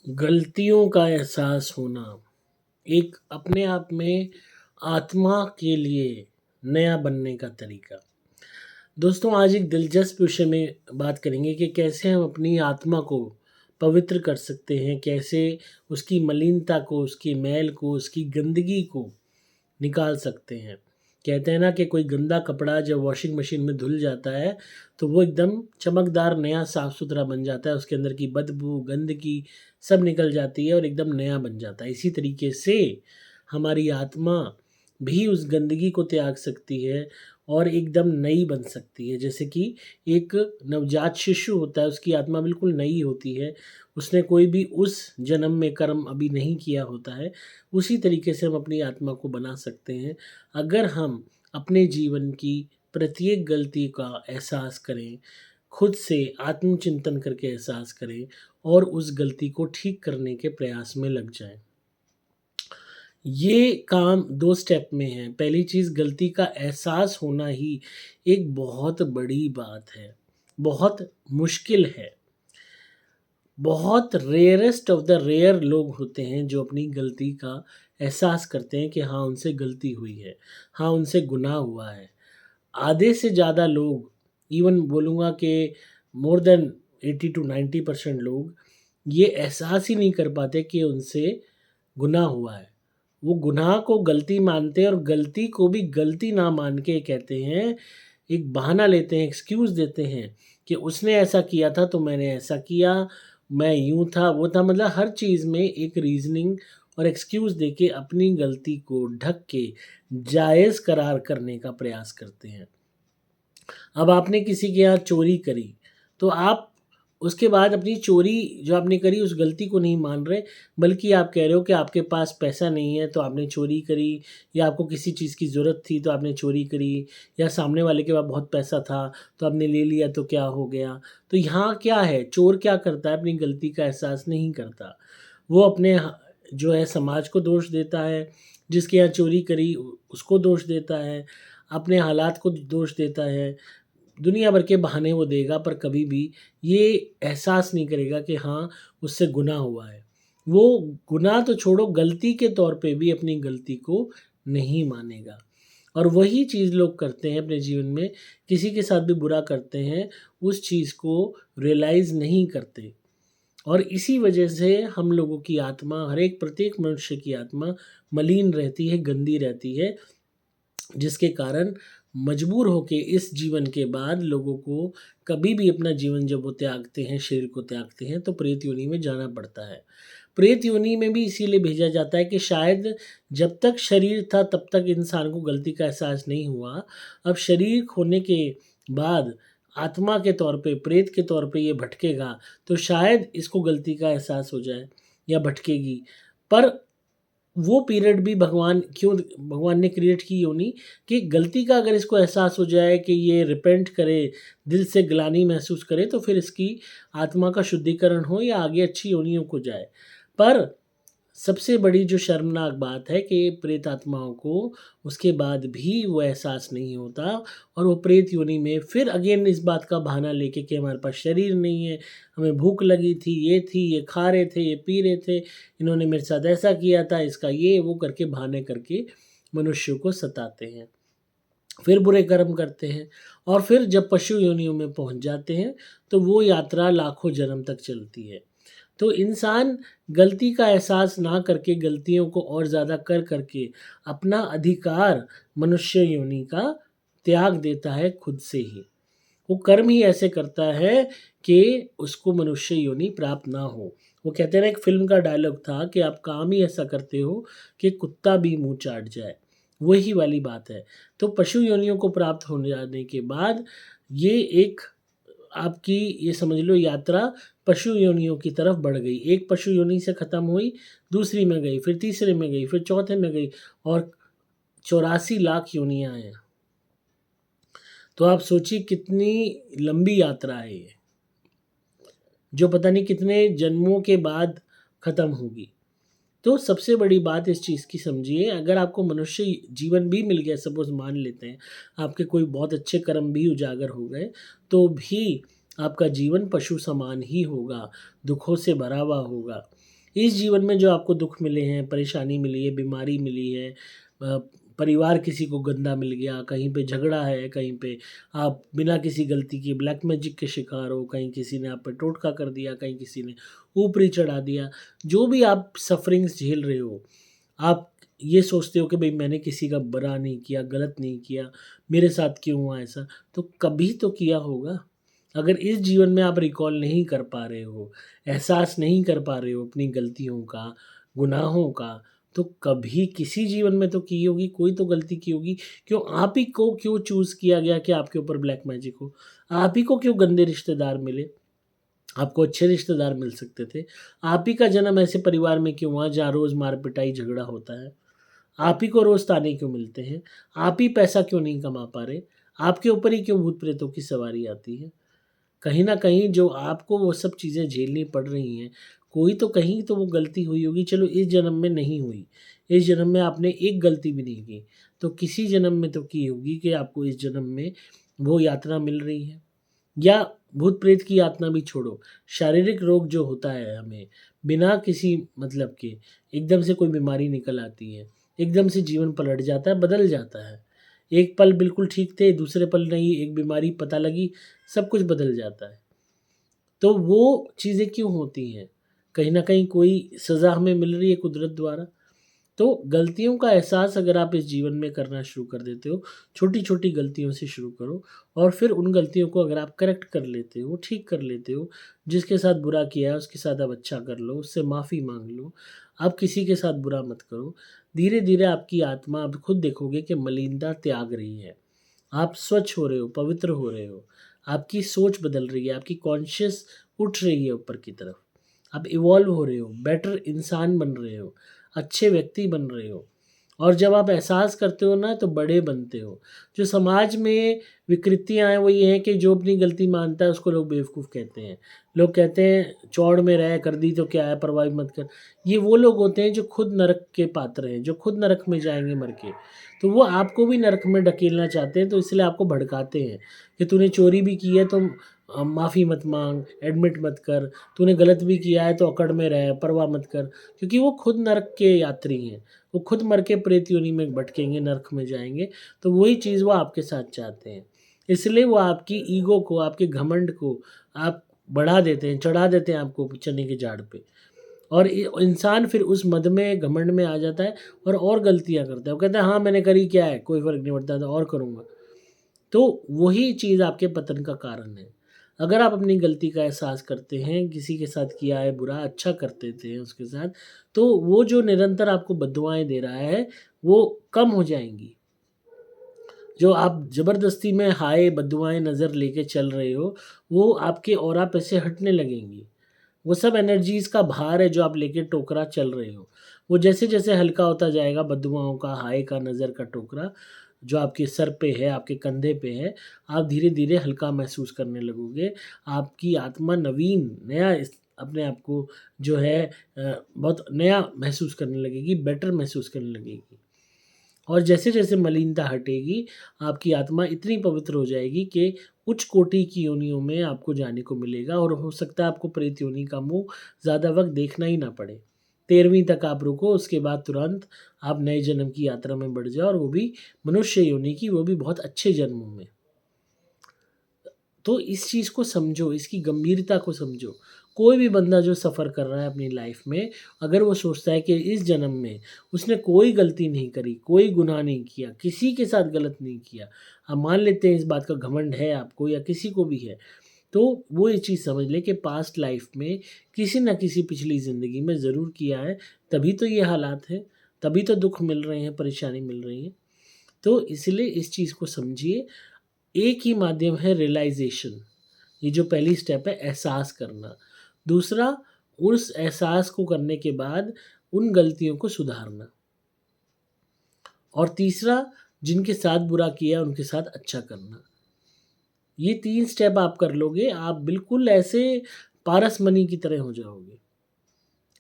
गलतियों का एहसास होना एक अपने आप में आत्मा के लिए नया बनने का तरीका। दोस्तों, आज एक दिलचस्प विषय में बात करेंगे कि कैसे हम अपनी आत्मा को पवित्र कर सकते हैं, कैसे उसकी मलिनता को, उसकी मैल को, उसकी गंदगी को निकाल सकते हैं। कहते हैं ना कि कोई गंदा कपड़ा जब वॉशिंग मशीन में धुल जाता है, तो वो एकदम चमकदार नया साफ-सुथरा बन जाता है। उसके अंदर की बदबू, गंदगी सब निकल जाती है और एकदम नया बन जाता है। इसी तरीके से हमारी आत्मा भी उस गंदगी को त्याग सकती है और एकदम नई बन सकती है। जैसे कि एक नवजात शिशु होता है, उसकी आत्मा बिल्कुल नई होती है। उसने कोई भी उस जन्म में कर्म अभी नहीं किया होता है। उसी तरीके से हम अपनी आत्मा को बना सकते हैं, अगर हम अपने जीवन की प्रत्येक गलती का एहसास करें, खुद से आत्मचिंतन करके एहसास करें और उस गलती को ठीक करने के प्रयास में लग जाएँ। ये काम 2 स्टेप में है। पहली चीज़, गलती का एहसास होना ही एक बहुत बड़ी बात है, बहुत मुश्किल है। बहुत रेयरेस्ट ऑफ द रेयर लोग होते हैं जो अपनी गलती का एहसास करते हैं कि हाँ, उनसे गलती हुई है, हाँ, उनसे गुनाह हुआ है। आधे से ज़्यादा लोग, इवन बोलूँगा कि मोर देन 80 टू 90% लोग ये एहसास ही नहीं कर पाते कि उनसे गुनाह हुआ है। वो गुनाह को गलती मानते हैं और गलती को भी गलती ना मान के कहते हैं, एक बहाना लेते हैं, एक्सक्यूज़ देते हैं कि उसने ऐसा किया था तो मैंने ऐसा किया, मैं यूँ था, वो था, मतलब हर चीज़ में एक रीज़निंग और एक्सक्यूज़ देके अपनी गलती को ढक के जायज़ करार करने का प्रयास करते हैं। अब आपने किसी के यहाँ चोरी करी, तो आप उसके बाद अपनी चोरी जो आपने करी उस गलती को नहीं मान रहे, बल्कि आप कह रहे हो कि आपके पास पैसा नहीं है तो आपने चोरी करी, या आपको किसी चीज़ की ज़रूरत थी तो आपने चोरी करी, या सामने वाले के पास बहुत पैसा था तो आपने ले लिया तो क्या हो गया। तो यहाँ क्या है, चोर क्या करता है, अपनी गलती का एहसास नहीं करता। वो अपने जो है समाज को दोष देता है, जिसके यहाँ चोरी करी उसको दोष देता है, अपने हालात को दोष देता है, दुनिया भर के बहाने वो देगा, पर कभी भी ये एहसास नहीं करेगा कि हाँ, उससे गुनाह हुआ है। वो गुनाह तो छोड़ो, गलती के तौर पे भी अपनी गलती को नहीं मानेगा। और वही चीज़ लोग करते हैं अपने जीवन में, किसी के साथ भी बुरा करते हैं, उस चीज़ को रियलाइज़ नहीं करते। और इसी वजह से हम लोगों की आत्मा, हर एक प्रत्येक मनुष्य की आत्मा मलिन रहती है, गंदी रहती है, जिसके कारण मजबूर होके इस जीवन के बाद लोगों को कभी भी अपना जीवन जब वो त्यागते हैं, शरीर को त्यागते हैं, तो प्रेत योनि में जाना पड़ता है। प्रेत योनि में भी इसीलिए भेजा जाता है कि शायद जब तक शरीर था तब तक इंसान को गलती का एहसास नहीं हुआ। अब शरीर खोने के बाद आत्मा के तौर पे, प्रेत के तौर पे ये भटकेगा, तो शायद इसको गलती का एहसास हो जाए या भटकेगी। पर वो पीरियड भी भगवान ने क्रिएट की योनि कि गलती का अगर इसको एहसास हो जाए कि ये रिपेंट करे, दिल से ग्लानि महसूस करे, तो फिर इसकी आत्मा का शुद्धिकरण हो या आगे अच्छी योनियों को जाए। पर सबसे बड़ी जो शर्मनाक बात है कि प्रेत आत्माओं को उसके बाद भी वो एहसास नहीं होता और वो प्रेत योनि में फिर अगेन इस बात का बहाना लेके कि हमारे पास शरीर नहीं है, हमें भूख लगी थी, ये खा रहे थे, ये पी रहे थे, इन्होंने मेरे साथ ऐसा किया था, इसका ये वो करके बहाने करके मनुष्य को सताते हैं। फिर बुरे कर्म करते हैं और फिर जब पशु योनियों में पहुँच जाते हैं, तो वो यात्रा लाखों जन्म तक चलती है। तो इंसान गलती का एहसास ना करके, गलतियों को और ज़्यादा कर करके अपना अधिकार मनुष्य योनि का त्याग देता है खुद से ही। वो कर्म ही ऐसे करता है कि उसको मनुष्य योनि प्राप्त ना हो। वो कहते हैं ना, एक फ़िल्म का डायलॉग था कि आप काम ही ऐसा करते हो कि कुत्ता भी मुँह चाट जाए। वही वाली बात है। तो पशु योनियों को प्राप्त हो जाने के बाद ये एक आपकी, ये समझ लो, यात्रा पशु योनियों की तरफ बढ़ गई। एक पशु योनि से खत्म हुई, दूसरी में गई, फिर तीसरे में गई, फिर चौथे में गई और 84 लाख योनियाँ हैं। तो आप सोचिए कितनी लंबी यात्रा है ये, जो पता नहीं कितने जन्मों के बाद खत्म होगी। तो सबसे बड़ी बात इस चीज़ की समझिए, अगर आपको मनुष्य जीवन भी मिल गया, सपोज़ मान लेते हैं, आपके कोई बहुत अच्छे कर्म भी उजागर हो गए, तो भी आपका जीवन पशु समान ही होगा, दुखों से भरा हुआ होगा। इस जीवन में जो आपको दुख मिले हैं, परेशानी मिली है, बीमारी मिली है, परिवार किसी को गंदा मिल गया, कहीं पे झगड़ा है, कहीं पे आप बिना किसी गलती के ब्लैक मैजिक के शिकार हो, कहीं किसी ने आप पे टोटका कर दिया, कहीं किसी ने ऊपरी चढ़ा दिया। जो भी आप सफ़रिंग्स झेल रहे हो, आप ये सोचते हो कि भई मैंने किसी का बुरा नहीं किया, गलत नहीं किया, मेरे साथ क्यों हुआ ऐसा? तो कभी तो किया होगा। अगर इस जीवन में आप रिकॉल नहीं कर पा रहे हो, एहसास नहीं कर पा रहे हो अपनी गलतियों का, गुनाहों का, तो कभी किसी जीवन में तो की होगी, कोई तो गलती की होगी। क्यों आप ही को क्यों चूज़ किया गया कि आपके ऊपर ब्लैक मैजिक हो? आप ही को क्यों गंदे रिश्तेदार मिले? आपको अच्छे रिश्तेदार मिल सकते थे। आप ही का जन्म ऐसे परिवार में क्यों हुआ जहाँ रोज़ मार-पिटाई, झगड़ा होता है? आप ही को रोज़ ताने क्यों मिलते हैं? आप ही पैसा क्यों नहीं कमा पा रहे? आपके ऊपर ही क्यों भूत-प्रेतों की सवारी आती है? कहीं न कहीं जो आपको वो सब चीज़ें झेलनी पड़ रही हैं, कोई तो कहीं तो वो गलती हुई होगी, चलो इस जन्म में नहीं हुई। इस जन्म में आपने एक गलती भी नहीं की, तो किसी जन्म में तो की होगी कि आपको इस जन्म में वो यातना मिल रही है। या भूत-प्रेत की यातना भी छोड़ो, शारीरिक रोग जो होता है हमें, बिना किसी मतलब के, एकदम से कोई बीमारी निकल आती है, एकदम से जीवन पलट जाता है, बदल जाता है। एक पल बिल्कुल ठीक थे, दूसरे पल नहीं, एक बीमारी पता लगी, सब कुछ बदल जाता है। तो वो चीज़ें क्यों होती हैं? कहीं न कहीं कोई सज़ा हमें मिल रही है कुदरत द्वारा। तो गलतियों का एहसास अगर आप इस जीवन में करना शुरू कर देते हो, छोटी-छोटी गलतियों से शुरू करो और फिर उन गलतियों को अगर आप करेक्ट कर लेते हो, ठीक कर लेते हो, जिसके साथ बुरा किया है उसके साथ आप अच्छा कर लो, उससे माफ़ी माँग लो। आप किसी के साथ बुरा मत करो। धीरे-धीरे आपकी आत्मा आप खुद देखोगे कि मलिनता त्याग रही है। आप स्वच्छ हो रहे हो, पवित्र हो रहे हो। आपकी सोच बदल रही है, आपकी कॉन्शियस उठ रही है ऊपर की तरफ। आप इवॉल्व हो रहे हो, बेटर इंसान बन रहे हो, अच्छे व्यक्ति बन रहे हो। और जब आप एहसास करते हो ना तो बड़े बनते हो। जो समाज में विकृतियाँ हैं वो ये हैं कि जो अपनी गलती मानता है उसको लोग बेवकूफ़ कहते हैं। लोग कहते हैं चौड़ में रह, कर दी तो क्या है, परवाह मत कर। ये वो लोग होते हैं जो खुद नरक के पात्र हैं, जो खुद नरक में जाएँगे मर के। तो वो आपको भी नरक में ढकेलना चाहते हैं, तो इसलिए आपको भड़काते हैं कि तूने चोरी भी की है तो माफ़ी मत माँग, एडमिट मत कर, तूने गलत भी किया है तो अकड़ में रह, परवाह मत कर। क्योंकि वो खुद नरक के यात्री हैं, वो खुद मर के प्रेत योनि में भटकेंगे, नरक में जाएँगे, तो वही चीज़ वो आपके साथ चाहते हैं। इसलिए वो आपकी ईगो को, आपके घमंड को आप बढ़ा देते हैं, चढ़ा देते हैं आपको चने के झाड़ पे। और इंसान फिर उस मद में, घमंड में आ जाता है और गलतियाँ करता है। वो कहता है हाँ, मैंने करी क्या है, कोई फ़र्क नहीं पड़ता था और करूँगा। तो वही चीज़ आपके पतन का कारण है। अगर आप अपनी गलती का एहसास करते हैं, किसी के साथ किया है बुरा, अच्छा करते थे उसके साथ, तो वो जो निरंतर आपको बद्दुआएँ दे रहा है, वो कम हो जाएँगी। जो आप ज़बरदस्ती में हाय बद्दुआएँ नज़र लेके चल रहे हो, वो आपके ऑरा पे से हटने लगेंगी। वो सब एनर्जीज़ का भार है जो आप लेके टोकरा चल रहे हो। वो जैसे-जैसे हल्का होता जाएगा बददुआओं का, हाय का, नज़र का टोकरा जो आपके सर पे है, आपके कंधे पे है, आप धीरे-धीरे हल्का महसूस करने लगोगे। आपकी आत्मा नवीन, नया इस अपने आप को जो है बहुत नया महसूस करने लगेगी, बेटर महसूस करने लगेगी। और जैसे-जैसे मलिनता हटेगी, आपकी आत्मा इतनी पवित्र हो जाएगी कि उच्च कोटि की योनियों में आपको जाने को मिलेगा और हो सकता है आपको प्रेत योनि का मुँह ज़्यादा वक़्त देखना ही ना पड़े। 13वीं तक आप रुको, उसके बाद तुरंत आप नए जन्म की यात्रा में बढ़ जाओ और वो भी मनुष्य योनि की, वो भी बहुत अच्छे जन्मों में। तो इस चीज़ को समझो, इसकी गंभीरता को समझो। कोई भी बंदा जो सफ़र कर रहा है अपनी लाइफ़ में, अगर वो सोचता है कि इस जन्म में उसने कोई गलती नहीं करी, कोई गुनाह नहीं किया, किसी के साथ गलत नहीं किया। हम मान लेते हैं इस बात का घमंड है आपको या किसी को भी है, तो वो ये चीज़ समझ ले कि पास्ट लाइफ़ में किसी न किसी पिछली ज़िंदगी में ज़रूर किया है, तभी तो ये हालात हैं, तभी तो दुःख मिल रहे हैं, परेशानी मिल रही है। तो इसलिए इस चीज़ को समझिए, एक ही माध्यम है रियलाइज़ेशन। ये जो पहली स्टेप है एहसास करना। दूसरा उस एहसास को करने के बाद उन गलतियों को सुधारना। और तीसरा जिनके साथ बुरा किया उनके साथ अच्छा करना। ये 3 स्टेप आप कर लोगे, आप बिल्कुल ऐसे पारसमणि की तरह हो जाओगे।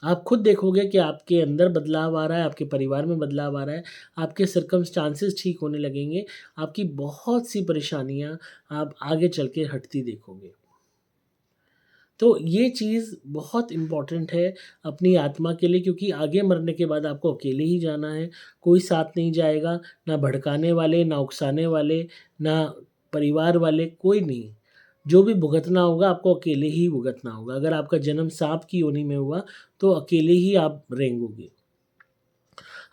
आप खुद देखोगे कि आपके अंदर बदलाव आ रहा है, आपके परिवार में बदलाव आ रहा है, आपके सर्कमस्टांसेस ठीक होने लगेंगे, आपकी बहुत सी परेशानियाँ आप आगे चल के हटती देखोगे। तो ये चीज़ बहुत इम्पोर्टेंट है अपनी आत्मा के लिए, क्योंकि आगे मरने के बाद आपको अकेले ही जाना है, कोई साथ नहीं जाएगा, ना भड़काने वाले, ना उकसाने वाले, ना परिवार वाले, कोई नहीं। जो भी भुगतना होगा आपको अकेले ही भुगतना होगा। अगर आपका जन्म साँप की योनि में हुआ तो अकेले ही आप रेंगोगे।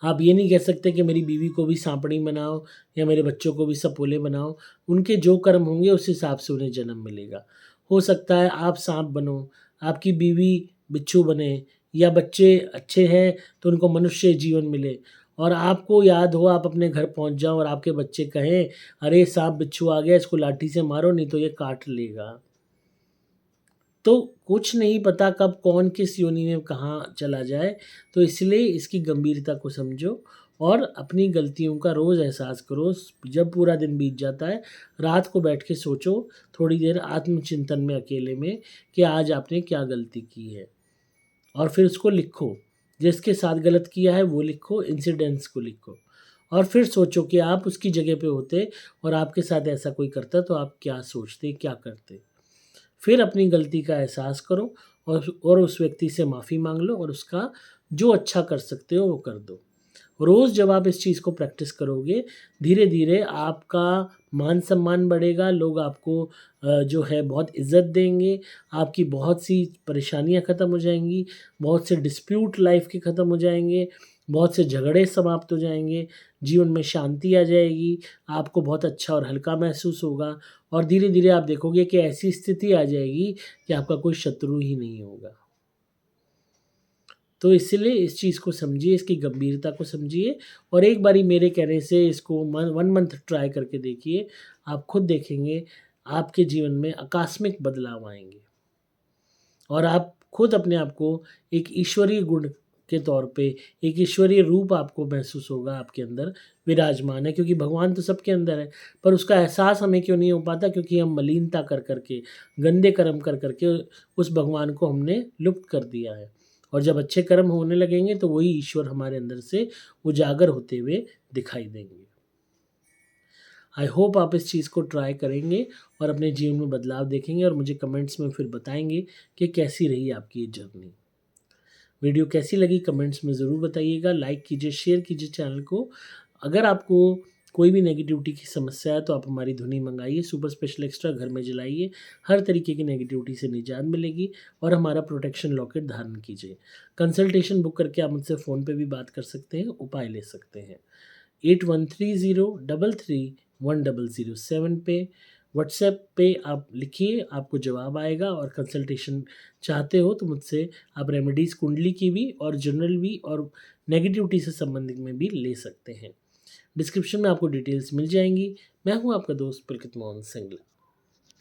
आप ये नहीं कह सकते कि मेरी बीवी को भी सांपनी बनाओ या मेरे बच्चों को भी सपोले बनाओ। उनके जो कर्म होंगे उस हिसाब से उन्हें जन्म मिलेगा। हो सकता है आप साँप बनो, आपकी बीवी बिच्छू बने, या बच्चे अच्छे हैं तो उनको मनुष्य जीवन मिले, और आपको याद हो आप अपने घर पहुँच जाओ और आपके बच्चे कहें, अरे साँप बिच्छू आ गया, इसको लाठी से मारो नहीं तो ये काट लेगा। तो कुछ नहीं पता कब कौन किस योनि में कहाँ चला जाए, तो इसलिए इसकी गंभीरता को समझो और अपनी गलतियों का रोज़ एहसास करो। जब पूरा दिन बीत जाता है, रात को बैठ के सोचो थोड़ी देर आत्मचिंतन में अकेले में कि आज आपने क्या गलती की है, और फिर उसको लिखो। जिसके साथ गलत किया है वो लिखो, इंसिडेंट्स को लिखो, और फिर सोचो कि आप उसकी जगह पे होते और आपके साथ ऐसा कोई करता तो आप क्या सोचते, क्या करते। फिर अपनी गलती का एहसास करो और उस व्यक्ति से माफ़ी माँग लो और उसका जो अच्छा कर सकते हो वो कर दो। रोज़ जब आप इस चीज़ को प्रैक्टिस करोगे, धीरे-धीरे आपका मान-सम्मान बढ़ेगा, लोग आपको जो है बहुत इज़्ज़त देंगे, आपकी बहुत सी परेशानियाँ ख़त्म हो जाएँगी, बहुत से डिस्प्यूट लाइफ़ के ख़त्म हो जाएँगे, बहुत से झगड़े समाप्त हो जाएँगे, जीवन में शांति आ जाएगी, आपको बहुत अच्छा और हल्का महसूस होगा, और धीरे-धीरे आप देखोगे कि ऐसी स्थिति आ जाएगी कि आपका कोई शत्रु ही नहीं होगा। तो इसीलिए इस चीज़ को समझिए, इसकी गंभीरता को समझिए, और एक बारी मेरे कहने से इसको 1 मंथ ट्राई करके देखिए। आप खुद देखेंगे आपके जीवन में आकस्मिक बदलाव आएँगे, और आप खुद अपने आप को एक ईश्वरीय गुण के तौर पे, एक ईश्वरीय रूप आपको महसूस होगा आपके अंदर विराजमान है, क्योंकि भगवान तो सबके अंदर है, पर उसका एहसास हमें क्यों नहीं हो पाता? क्योंकि हम मलिनता कर के, गंदे कर्म कर के उस भगवान को हमने लुप्त कर दिया है। और जब अच्छे कर्म होने लगेंगे तो वही ईश्वर हमारे अंदर से उजागर होते हुए दिखाई देंगे। आई होप आप इस चीज़ को ट्राई करेंगे और अपने जीवन में बदलाव देखेंगे, और मुझे कमेंट्स में फिर बताएँगे कि कैसी रही आपकी ये जर्नी। वीडियो कैसी लगी कमेंट्स में ज़रूर बताइएगा, लाइक कीजिए, शेयर कीजिए चैनल को। अगर आपको कोई भी नेगेटिविटी की समस्या है तो आप हमारी धुनी मंगाइए, सुपर स्पेशल एक्स्ट्रा घर में जलाइए, हर तरीके की नेगेटिविटी से निजात मिलेगी, और हमारा प्रोटेक्शन लॉकेट धारण कीजिए। कंसल्टेशन बुक करके आप मुझसे फ़ोन पे भी बात कर सकते हैं, उपाय ले सकते हैं। 8130331007 पे, व्हाट्सएप पे आप लिखिए, आपको जवाब आएगा, और कंसल्टेशन चाहते हो तो मुझसे आप रेमेडीज़ कुंडली की भी और जनरल भी और नेगेटिविटी से संबंधित में भी ले सकते हैं। डिस्क्रिप्शन में आपको डिटेल्स मिल जाएँगी। मैं हूँ आपका दोस्त पुलकित मोहन सिंगला।